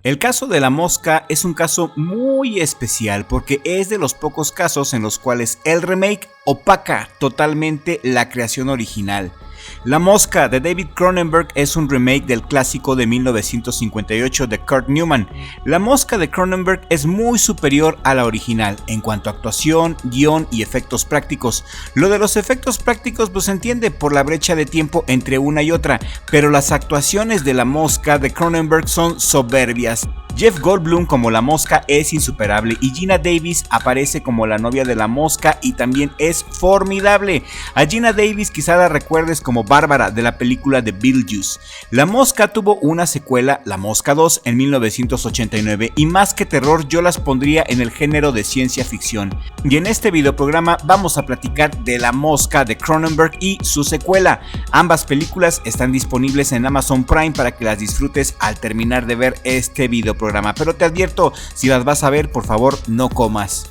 El caso de la mosca es un caso muy especial porque es de los pocos casos en los cuales el remake opaca totalmente la creación original. La Mosca de David Cronenberg es un remake del clásico de 1958 de Kurt Newman. La Mosca de Cronenberg es muy superior a la original en cuanto a actuación, guión y efectos prácticos. Lo de los efectos prácticos pues se entiende por la brecha de tiempo entre una y otra, pero las actuaciones de La Mosca de Cronenberg son soberbias. Jeff Goldblum como la mosca es insuperable y Geena Davis aparece como la novia de la mosca y también es formidable. A Geena Davis quizá la recuerdes como Bárbara de la película de Beetlejuice. La Mosca tuvo una secuela, La Mosca 2, en 1989 y más que terror yo las pondría en el género de ciencia ficción. Y en este videoprograma vamos a platicar de La Mosca de Cronenberg y su secuela. Ambas películas están disponibles en Amazon Prime para que las disfrutes al terminar de ver este videoprograma. Pero te advierto, si las vas a ver, por favor, no comas.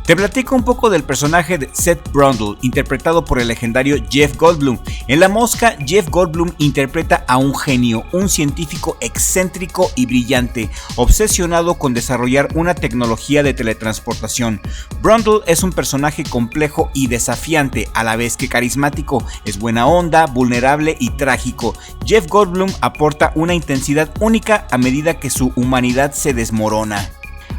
Te platico un poco del personaje de Seth Brundle, interpretado por el legendario Jeff Goldblum. En La Mosca, Jeff Goldblum interpreta a un genio, un científico excéntrico y brillante, obsesionado con desarrollar una tecnología de teletransportación. Brundle es un personaje complejo y desafiante, a la vez que carismático, es buena onda, vulnerable y trágico. Jeff Goldblum aporta una intensidad única a medida que su humanidad se desmorona.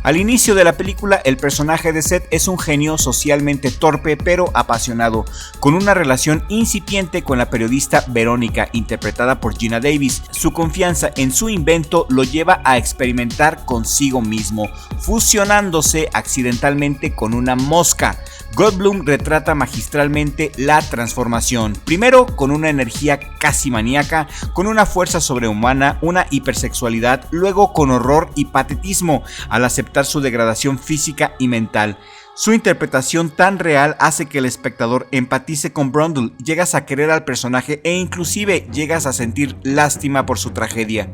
Al inicio de la película, el personaje de Seth es un genio socialmente torpe pero apasionado, con una relación incipiente con la periodista Verónica, interpretada por Geena Davis. Su confianza en su invento lo lleva a experimentar consigo mismo, fusionándose accidentalmente con una mosca. Goldblum retrata magistralmente la transformación, primero con una energía casi maníaca, con una fuerza sobrehumana, una hipersexualidad, luego con horror y patetismo, al aceptar su degradación física y mental. Su interpretación tan real hace que el espectador empatice con Brundle, llegas a querer al personaje e inclusive llegas a sentir lástima por su tragedia.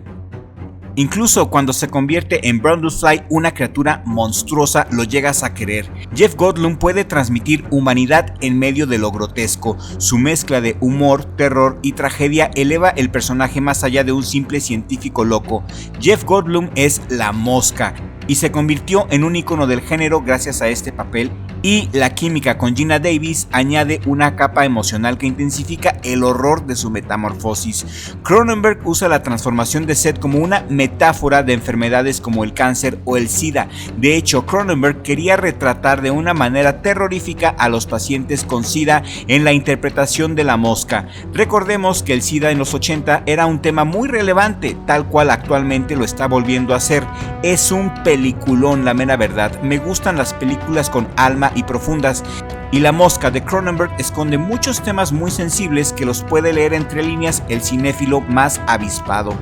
Incluso cuando se convierte en Brundlefly, una criatura monstruosa, lo llegas a querer. Jeff Goldblum puede transmitir humanidad en medio de lo grotesco. Su mezcla de humor, terror y tragedia eleva el personaje más allá de un simple científico loco. Jeff Goldblum es la mosca y se convirtió en un ícono del género gracias a este papel, y la química con Geena Davis añade una capa emocional que intensifica el horror de su metamorfosis. Cronenberg usa la transformación de Seth como una metáfora de enfermedades como el cáncer o el SIDA. De hecho, Cronenberg quería retratar de una manera terrorífica a los pacientes con SIDA en la interpretación de La Mosca. Recordemos que el SIDA en los 80 era un tema muy relevante, tal cual actualmente lo está volviendo a ser. Es un peliculón, la mera verdad. Me gustan las películas con alma y profundas, y La Mosca de Cronenberg esconde muchos temas muy sensibles que los puede leer entre líneas el cinéfilo más avispado.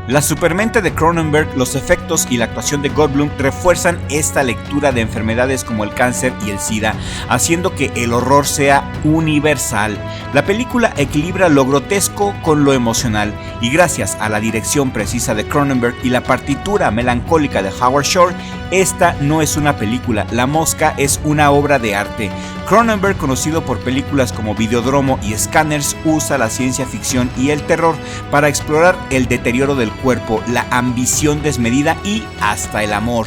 La supermente de Cronenberg, los efectos y la actuación de Goldblum refuerzan esta lectura de enfermedades como el cáncer y el SIDA, haciendo que el horror sea universal. La película equilibra lo grotesco con lo emocional, y gracias a la dirección precisa de Cronenberg y la partitura melancólica de Howard Shore, esta no es una película, La Mosca es una obra de arte. Cronenberg, conocido por películas como Videodromo y Scanners, usa la ciencia ficción y el terror para explorar el deterioro del cuerpo, la ambición desmedida y hasta el amor.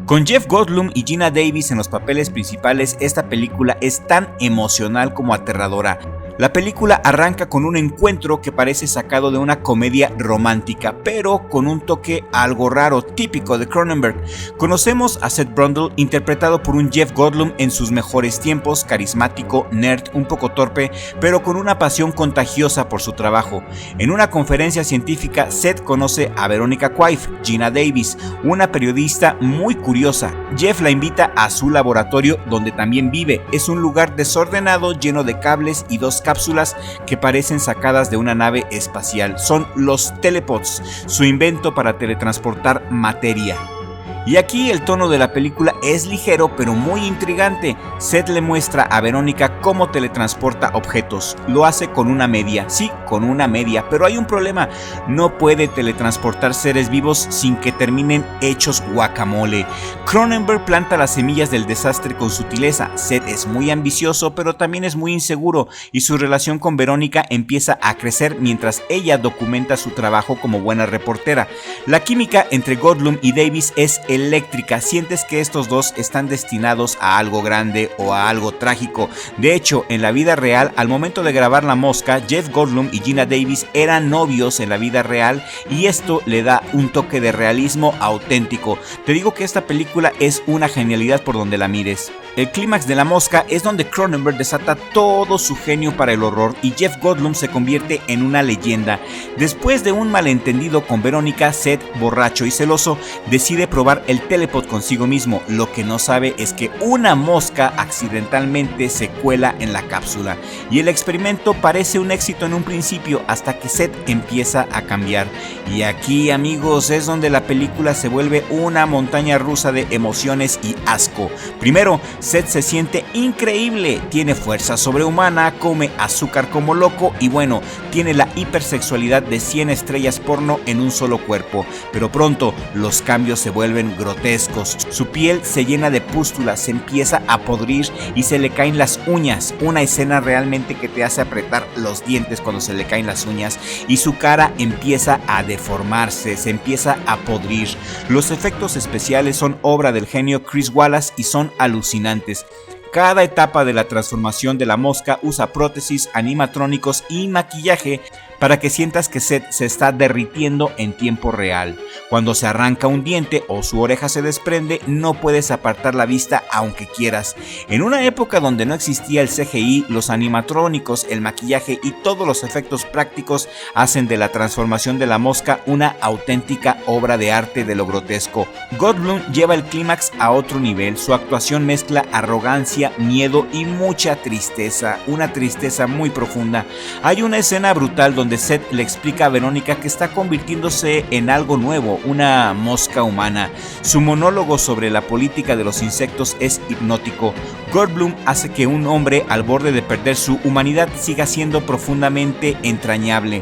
Con Jeff Goldblum y Geena Davis en los papeles principales, esta película es tan emocional como aterradora. La película arranca con un encuentro que parece sacado de una comedia romántica, pero con un toque algo raro, típico de Cronenberg. Conocemos a Seth Brundle, interpretado por un Jeff Goldblum en sus mejores tiempos, carismático, nerd, un poco torpe, pero con una pasión contagiosa por su trabajo. En una conferencia científica, Seth conoce a Verónica Quaife, Geena Davis, una periodista muy curiosa. Jeff la invita a su laboratorio, donde también vive. Es un lugar desordenado, lleno de cables y dos cápsulas que parecen sacadas de una nave espacial. Son los telepods, su invento para teletransportar materia. Y aquí el tono de la película es ligero pero muy intrigante. Seth le muestra a Verónica cómo teletransporta objetos. Lo hace con una media, sí, con una media, pero hay un problema. No puede teletransportar seres vivos sin que terminen hechos guacamole. Cronenberg planta las semillas del desastre con sutileza. Seth es muy ambicioso pero también es muy inseguro y su relación con Verónica empieza a crecer mientras ella documenta su trabajo como buena reportera. La química entre Goldblum y Davis es eléctrica. Sientes que estos dos están destinados a algo grande o a algo trágico. De hecho, en la vida real, al momento de grabar La Mosca, Jeff Goldblum y Geena Davis eran novios en la vida real y esto le da un toque de realismo auténtico. Te digo que esta película es una genialidad por donde la mires. El clímax de La Mosca es donde Cronenberg desata todo su genio para el horror y Jeff Goldblum se convierte en una leyenda. Después de un malentendido con Verónica, Seth, borracho y celoso, decide probar el telepod consigo mismo. Lo que no sabe es que una mosca accidentalmente se cuela en la cápsula y el experimento parece un éxito en un principio hasta que Seth empieza a cambiar. Y aquí, amigos, es donde la película se vuelve una montaña rusa de emociones y asco. Primero, Seth se siente increíble, tiene fuerza sobrehumana, come azúcar como loco y bueno, tiene la hipersexualidad de 100 estrellas porno en un solo cuerpo. Pero pronto los cambios se vuelven grotescos. Su piel se llena de pústulas, se empieza a podrir y se le caen las uñas. Una escena realmente que te hace apretar los dientes cuando se le caen las uñas y su cara empieza a deformarse, se empieza a podrir. Los efectos especiales son obra del genio Chris Wallace y son alucinantes. Cada etapa de la transformación de la mosca usa prótesis, animatrónicos y maquillaje para que sientas que Seth se está derritiendo en tiempo real. Cuando se arranca un diente o su oreja se desprende, no puedes apartar la vista aunque quieras. En una época donde no existía el CGI, los animatrónicos, el maquillaje y todos los efectos prácticos hacen de la transformación de la mosca una auténtica obra de arte de lo grotesco. Goldblum lleva el clímax a otro nivel. Su actuación mezcla arrogancia, miedo y mucha tristeza, una tristeza muy profunda. Hay una escena brutal donde Seth le explica a Verónica que está convirtiéndose en algo nuevo, una mosca humana. Su monólogo sobre la política de los insectos es hipnótico. Goldblum hace que un hombre al borde de perder su humanidad siga siendo profundamente entrañable.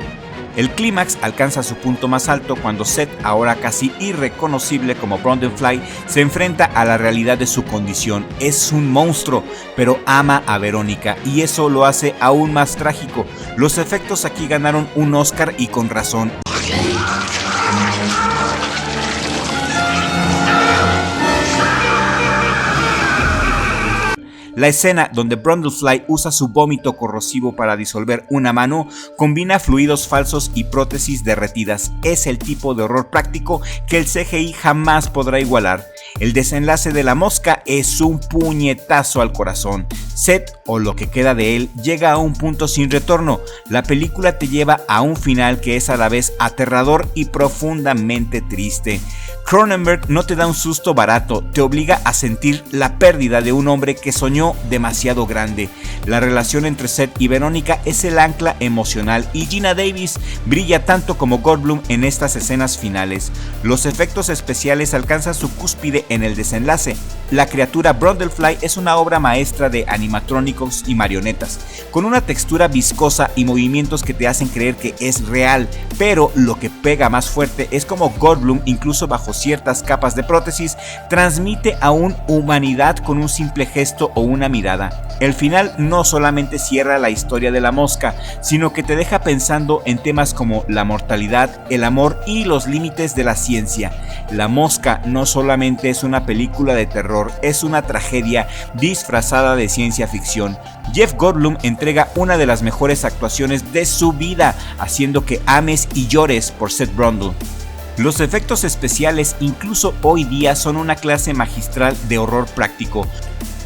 El clímax alcanza su punto más alto cuando Seth, ahora casi irreconocible como Brundlefly, se enfrenta a la realidad de su condición. Es un monstruo, pero ama a Verónica y eso lo hace aún más trágico. Los efectos aquí ganaron un Oscar y con razón. La escena donde Brundlefly usa su vómito corrosivo para disolver una mano combina fluidos falsos y prótesis derretidas. Es el tipo de horror práctico que el CGI jamás podrá igualar. El desenlace de la mosca es un puñetazo al corazón. Seth, o lo que queda de él, llega a un punto sin retorno. La película te lleva a un final que es a la vez aterrador y profundamente triste. Cronenberg no te da un susto barato, te obliga a sentir la pérdida de un hombre que soñó demasiado grande. La relación entre Seth y Verónica es el ancla emocional y Geena Davis brilla tanto como Goldblum en estas escenas finales. Los efectos especiales alcanzan su cúspide en el desenlace. La criatura Brundlefly es una obra maestra de animatrónicos y marionetas, con una textura viscosa y movimientos que te hacen creer que es real, pero lo que pega más fuerte es como Goldblum, incluso bajo ciertas capas de prótesis, transmite aún humanidad con un simple gesto o una mirada. El final no solamente cierra la historia de la mosca, sino que te deja pensando en temas como la mortalidad, el amor y los límites de la ciencia. La Mosca no solamente es una película de terror, es una tragedia disfrazada de ciencia ficción. Jeff Goldblum entrega una de las mejores actuaciones de su vida, haciendo que ames y llores por Seth Brundle. Los efectos especiales incluso hoy día son una clase magistral de horror práctico.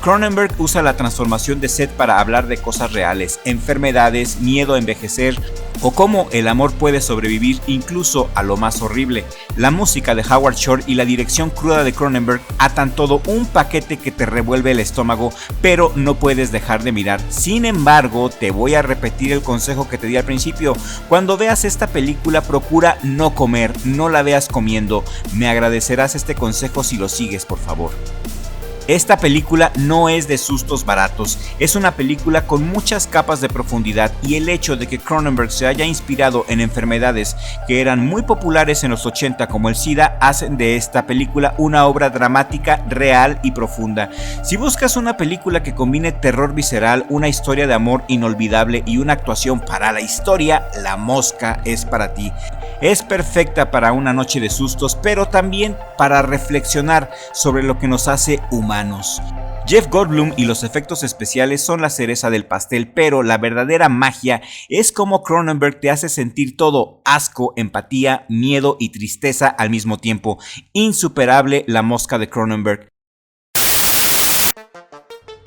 Cronenberg usa la transformación de Seth para hablar de cosas reales, enfermedades, miedo a envejecer o cómo el amor puede sobrevivir incluso a lo más horrible. La música de Howard Shore y la dirección cruda de Cronenberg atan todo un paquete que te revuelve el estómago, pero no puedes dejar de mirar. Sin embargo, te voy a repetir el consejo que te di al principio. Cuando veas esta película, procura no comer, no la veas comiendo. Me agradecerás este consejo si lo sigues, por favor. Esta película no es de sustos baratos, es una película con muchas capas de profundidad, y el hecho de que Cronenberg se haya inspirado en enfermedades que eran muy populares en los 80 como el SIDA hacen de esta película una obra dramática, real y profunda. Si buscas una película que combine terror visceral, una historia de amor inolvidable y una actuación para la historia, La Mosca es para ti. Es perfecta para una noche de sustos, pero también para reflexionar sobre lo que nos hace humanos. Jeff Goldblum y los efectos especiales son la cereza del pastel, pero la verdadera magia es cómo Cronenberg te hace sentir todo: asco, empatía, miedo y tristeza al mismo tiempo. Insuperable La Mosca de Cronenberg.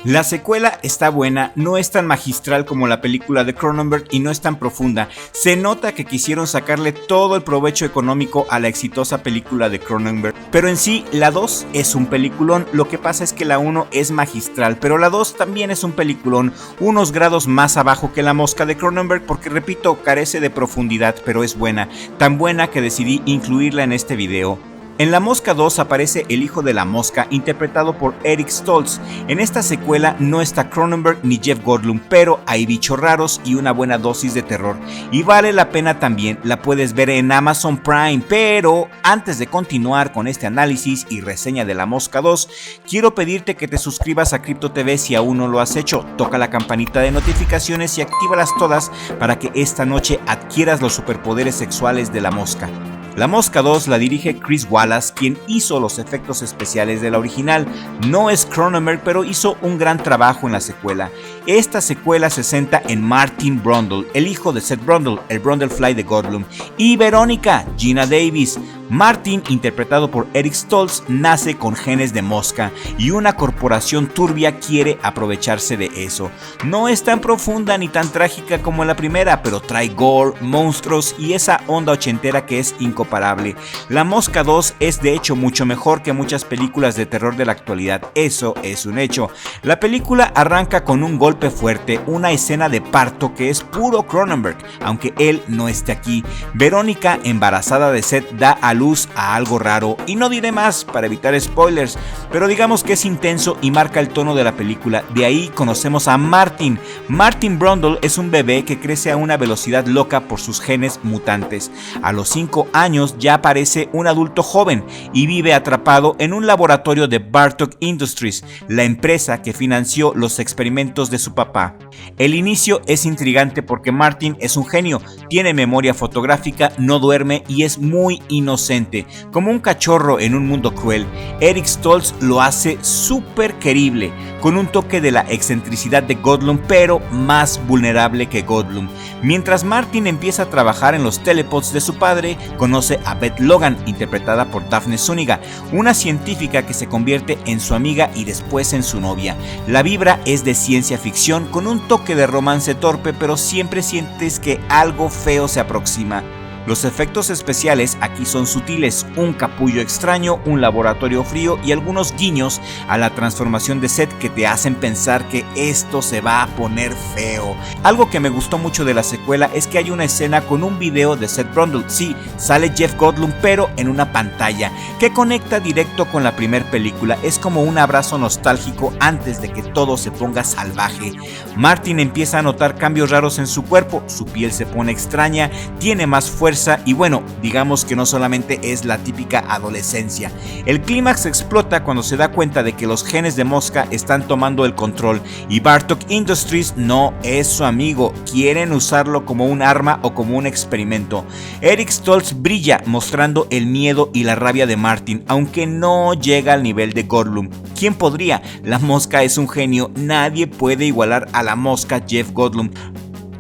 La secuela está buena, no es tan magistral como la película de Cronenberg y no es tan profunda. Se nota que quisieron sacarle todo el provecho económico a la exitosa película de Cronenberg, pero en sí la 2 es un peliculón. Lo que pasa es que la 1 es magistral, pero la 2 también es un peliculón, unos grados más abajo que La Mosca de Cronenberg, porque repito, carece de profundidad, pero es buena, tan buena que decidí incluirla en este video. En La Mosca 2 aparece el hijo de la mosca, interpretado por Eric Stoltz. En esta secuela no está Cronenberg ni Jeff Goldblum, pero hay bichos raros y una buena dosis de terror. Y vale la pena también, la puedes ver en Amazon Prime. Pero antes de continuar con este análisis y reseña de La Mosca 2, quiero pedirte que te suscribas a Crypto TV si aún no lo has hecho. Toca la campanita de notificaciones y actívalas todas para que esta noche adquieras los superpoderes sexuales de la mosca. La Mosca 2 la dirige Chris Wallace, quien hizo los efectos especiales de la original. No es Cronenberg, pero hizo un gran trabajo en la secuela. Esta secuela se centra en Martin Brundle, el hijo de Seth Brundle, el Brundlefly de Goldblum, y Verónica, Geena Davis. Martin, interpretado por Eric Stoltz, nace con genes de mosca y una corporación turbia quiere aprovecharse de eso. No es tan profunda ni tan trágica como la primera, pero trae gore, monstruos y esa onda ochentera que es incomparable. La Mosca 2 es de hecho mucho mejor que muchas películas de terror de la actualidad, eso es un hecho. La película arranca con un golpe fuerte, una escena de parto que es puro Cronenberg, aunque él no esté aquí. Verónica, embarazada de Seth, da a luz a algo raro, y no diré más para evitar spoilers, pero digamos que es intenso y marca el tono de la película. De ahí conocemos a Martin. Martin Brundle es un bebé que crece a una velocidad loca por sus genes mutantes. A los 5 años ya parece un adulto joven y vive atrapado en un laboratorio de Bartok Industries, la empresa que financió los experimentos de su papá. El inicio es intrigante porque Martin es un genio, tiene memoria fotográfica, no duerme y es muy inocente, como un cachorro en un mundo cruel. Eric Stoltz lo hace súper querible, con un toque de la excentricidad de Goldblum, pero más vulnerable que Goldblum. Mientras Martin empieza a trabajar en los telepods de su padre, conoce a Beth Logan, interpretada por Daphne Zúñiga, una científica que se convierte en su amiga y después en su novia. La vibra es de ciencia ficción con un toque de romance torpe, pero siempre sientes que algo feo se aproxima. Los efectos especiales aquí son sutiles, un capullo extraño, un laboratorio frío y algunos guiños a la transformación de Seth que te hacen pensar que esto se va a poner feo. Algo que me gustó mucho de la secuela es que hay una escena con un video de Seth Brundle, sí, sale Jeff Goldblum pero en una pantalla, que conecta directo con la primera película. Es como un abrazo nostálgico antes de que todo se ponga salvaje. Martin empieza a notar cambios raros en su cuerpo, su piel se pone extraña, tiene más fuerza y bueno, digamos que no solamente es la típica adolescencia. El clímax explota cuando se da cuenta de que los genes de mosca están tomando el control y Bartok Industries no es su amigo, quieren usarlo como un arma o como un experimento. Eric Stoltz brilla mostrando el miedo y la rabia de Martin, aunque no llega al nivel de Goldblum. ¿Quién podría? La mosca es un genio, nadie puede igualar a la mosca Jeff Goldblum.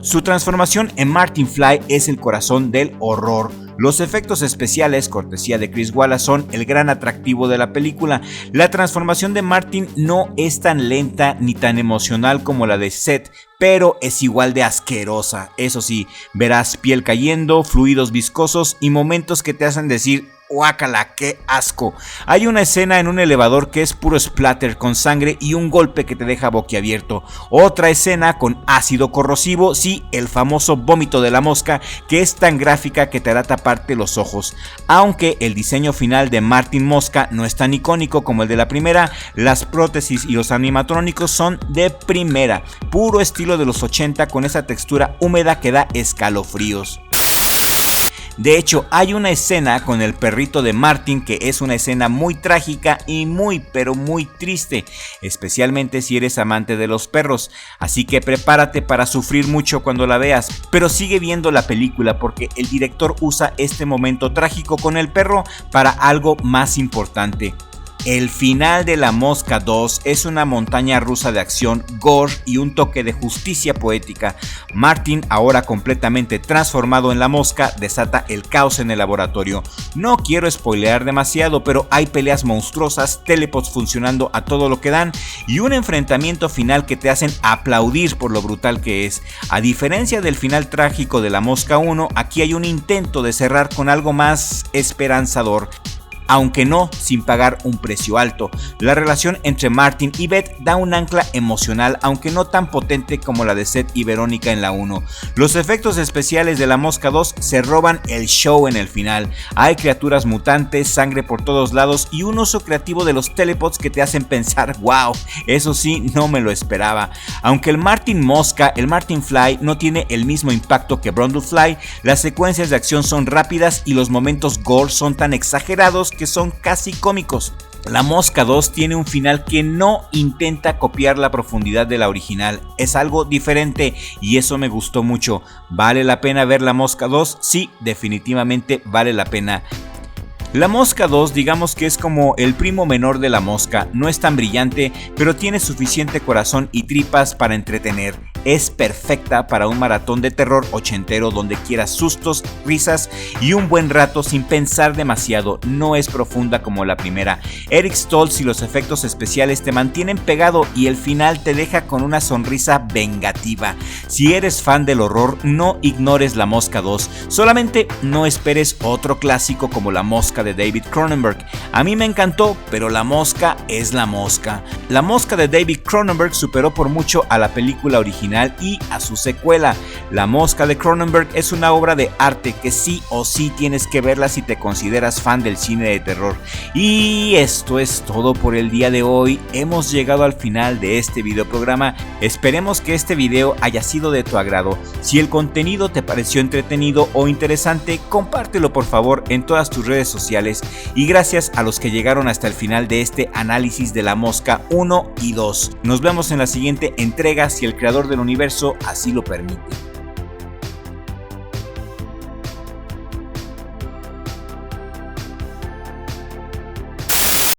Su transformación en Martin Fly es el corazón del horror. Los efectos especiales, cortesía de Chris Wallace, son el gran atractivo de la película. La transformación de Martin no es tan lenta ni tan emocional como la de Seth, pero es igual de asquerosa. Eso sí, verás piel cayendo, fluidos viscosos y momentos que te hacen decir ¡guácala, qué asco! Hay una escena en un elevador que es puro splatter con sangre y un golpe que te deja boquiabierto. Otra escena con ácido corrosivo, sí, el famoso vómito de la mosca, que es tan gráfica que te hará taparte los ojos. Aunque el diseño final de Martin Mosca no es tan icónico como el de la primera, las prótesis y los animatrónicos son de primera. Puro estilo de los 80 con esa textura húmeda que da escalofríos. De hecho, hay una escena con el perrito de Martin que es una escena muy trágica y pero muy triste, especialmente si eres amante de los perros, así que prepárate para sufrir mucho cuando la veas, pero sigue viendo la película porque el director usa este momento trágico con el perro para algo más importante. El final de La Mosca 2 es una montaña rusa de acción, gore y un toque de justicia poética. Martin, ahora completamente transformado en la mosca, desata el caos en el laboratorio. No quiero spoilear demasiado, pero hay peleas monstruosas, telepods funcionando a todo lo que dan y un enfrentamiento final que te hacen aplaudir por lo brutal que es. A diferencia del final trágico de La Mosca 1, aquí hay un intento de cerrar con algo más esperanzador, aunque no sin pagar un precio alto. La relación entre Martin y Beth da un ancla emocional, aunque no tan potente como la de Seth y Verónica en la 1. Los efectos especiales de La Mosca 2 se roban el show en el final. Hay criaturas mutantes, sangre por todos lados y un uso creativo de los telepods que te hacen pensar wow, eso sí, no me lo esperaba. Aunque el Martin Mosca, el Martin Fly, no tiene el mismo impacto que Brundlefly, las secuencias de acción son rápidas y los momentos gore son tan exagerados que son casi cómicos. La Mosca 2 tiene un final que no intenta copiar la profundidad de la original, es algo diferente y eso me gustó mucho. ¿Vale la pena ver La Mosca 2? Sí, definitivamente vale la pena. La Mosca 2 digamos que es como el primo menor de La Mosca, no es tan brillante, pero tiene suficiente corazón y tripas para entretener. Es perfecta para un maratón de terror ochentero donde quieras sustos, risas y un buen rato sin pensar demasiado. No es profunda como la primera. Eric Stoltz y los efectos especiales te mantienen pegado y el final te deja con una sonrisa vengativa. Si eres fan del horror, no ignores La Mosca 2, solamente no esperes otro clásico como La Mosca de David Cronenberg. A mí me encantó, pero La Mosca es La Mosca. La Mosca de David Cronenberg superó por mucho a la película original y a su secuela. La Mosca de Cronenberg es una obra de arte que sí o sí tienes que verla si te consideras fan del cine de terror. Y esto es todo por el día de hoy. Hemos llegado al final de este videoprograma. Esperemos que este video haya sido de tu agrado. Si el contenido te pareció entretenido o interesante, compártelo por favor en todas tus redes sociales. Y gracias a los que llegaron hasta el final de este análisis de La Mosca 1 y 2. Nos vemos en la siguiente entrega si el creador del universo así lo permite.